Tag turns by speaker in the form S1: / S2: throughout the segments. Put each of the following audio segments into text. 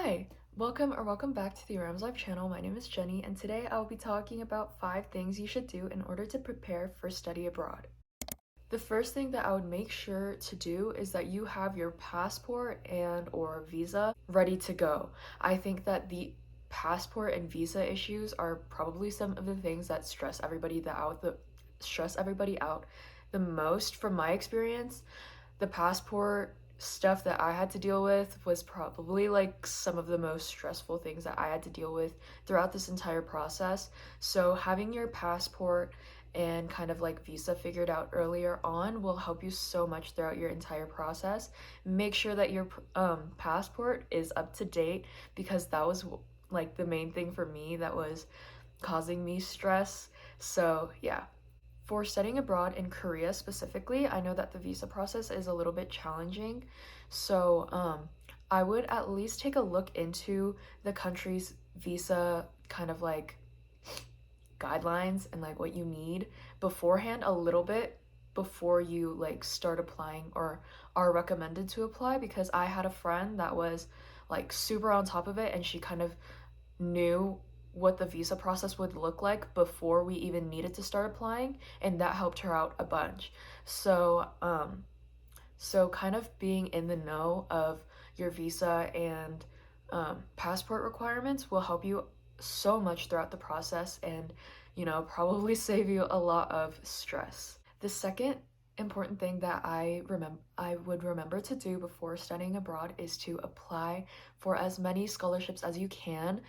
S1: Hi, welcome back to the Rams Life channel. My name is Jenny, and today I will be talking about 5 things you should do in order to prepare for study abroad. The first thing that I would make sure to do is that you have your passport and or visa ready to go. I think that the passport and visa issues are probably some of the things that stress everybody out the most from my experience. The passport stuff that I had to deal with was probably like some of the most stressful things that I had to deal with throughout this entire process. So, having your passport and kind of like visa figured out earlier on will help you so much throughout your entire process. Make sure that your passport is up to date because that was like the main thing for me that was causing me stress. So, yeah. For studying abroad in Korea specifically, I know that the visa process is a little bit challenging. So, I would at least take a look into the country's visa kind of like guidelines and like what you need beforehand a little bit before you like start applying or are recommended to apply, because I had a friend that was like super on top of it and she kind of knew what the visa process would look like before we even needed to start applying, and that helped her out a bunch. So kind of being in the know of your visa and passport requirements will help you so much throughout the process and, probably save you a lot of stress. The second important thing that I would remember to do before studying abroad is to apply for as many scholarships as you can.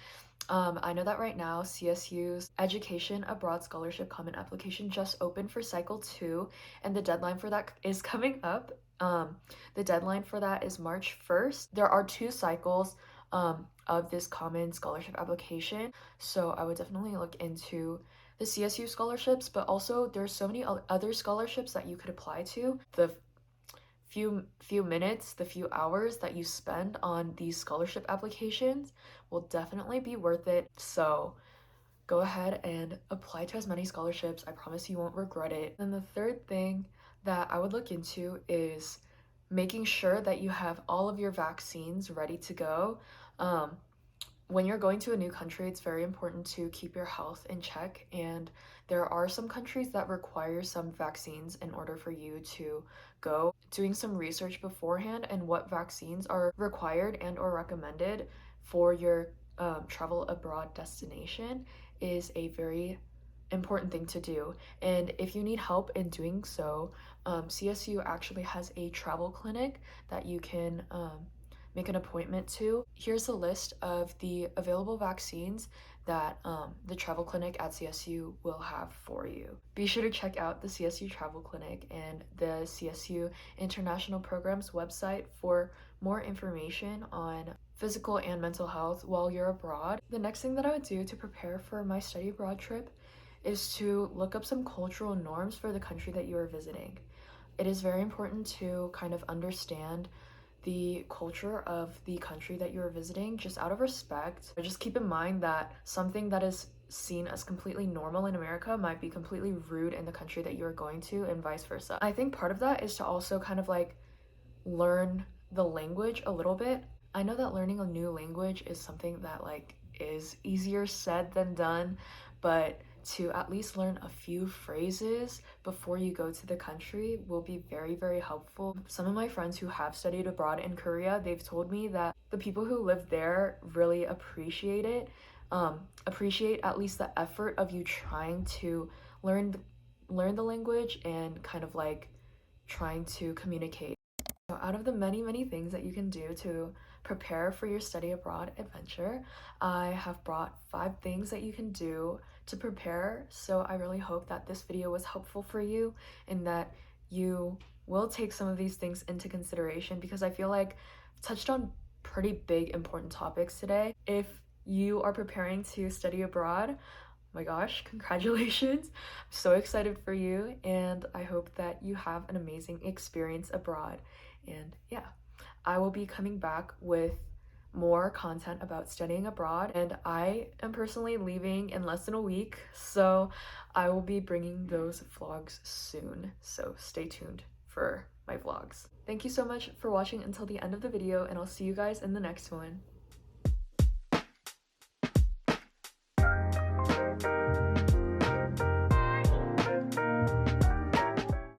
S1: I know that right now CSU's Education Abroad Scholarship Common Application just opened for Cycle 2, and the deadline for that is coming up. The deadline for that is March 1st. There are 2 cycles of this common scholarship application, so I would definitely look into the CSU scholarships, but also there's so many other scholarships that you could apply to. The the few hours that you spend on these scholarship applications will definitely be worth it. So go ahead and apply to as many scholarships. I promise you won't regret it. And the third thing that I would look into is making sure that you have all of your vaccines ready to go. Um, when you're going to a new country, it's very important to keep your health in check, and there are some countries that require some vaccines in order for you to go. Doing some research beforehand and what vaccines are required and or recommended for your travel abroad destination is a very important thing to do. And if you need help in doing so, CSU actually has a travel clinic that you can make an appointment to. Here's a list of the available vaccines that the travel clinic at CSU will have for you. Be sure to check out the CSU Travel Clinic and the CSU International Programs website for more information on physical and mental health while you're abroad. The next thing that I would do to prepare for my study abroad trip is to look up some cultural norms for the country that you are visiting. It is very important to kind of understand the culture of the country that you're visiting just out of respect. Just keep in mind that something that is seen as completely normal in America might be completely rude in the country that you're going to, and vice versa. I think part of that is to also kind of like learn the language a little bit. I know that learning a new language is something that like is easier said than done, but to at least learn a few phrases before you go to the country will be very, very helpful. Some of my friends who have studied abroad in Korea, they've told me that the people who live there really appreciate it, appreciate at least the effort of you trying to learn the language and kind of like trying to communicate. So out of the many, many things that you can do to prepare for your study abroad adventure, I have brought 5 things that you can do to prepare. So I really hope that this video was helpful for you and that you will take some of these things into consideration, because I feel like I've touched on pretty big, important topics today. If you are preparing to study abroad, my gosh, congratulations. I'm so excited for you, and I hope that you have an amazing experience abroad. And yeah, I will be coming back with more content about studying abroad, and I am personally leaving in less than a week, so I will be bringing those vlogs soon. So stay tuned for my vlogs. Thank you so much for watching until the end of the video, and I'll see you guys in the next one.